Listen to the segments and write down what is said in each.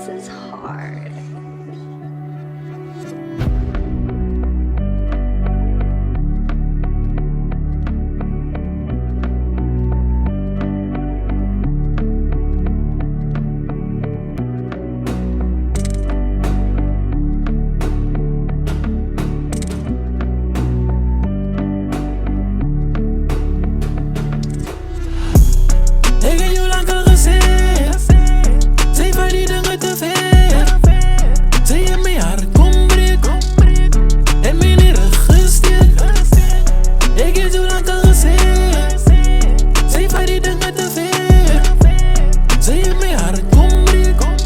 this is hard. Ik heb jou lang al gezegd, zij van die dingen te ver. Zij in mijn hart kom breek, en mijn rug gesteerd. Ik heb jou lang al gezegd, zij van die dingen te ver. Zij in mijn hart kom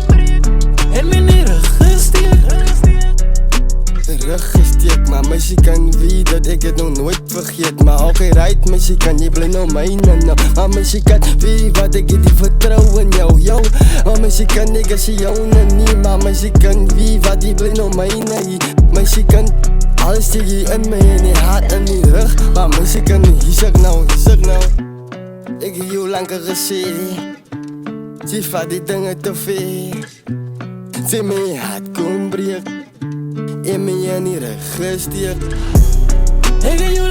breek, en mijn rug gesteerd. Rug gesteek, maar misschien kan wie dat ik het nog nooit vergeet. Maar ook right, misschien kan je blij nou mijne nou. Maar misschien kan wie wat ik die vertrouwen in jou. Maar misschien kan ik als je jou niet. Maar misschien kan wie wat die blij nou mijne. Misschien kan alles tegen je in mij in je hart en die rug. Maar misschien kan je zeg nou. Ik heb jou lang gezien. Zie van die dingen te veel. Zie mijn hart kom breek. En mijn rug gesteek. Ik heb jou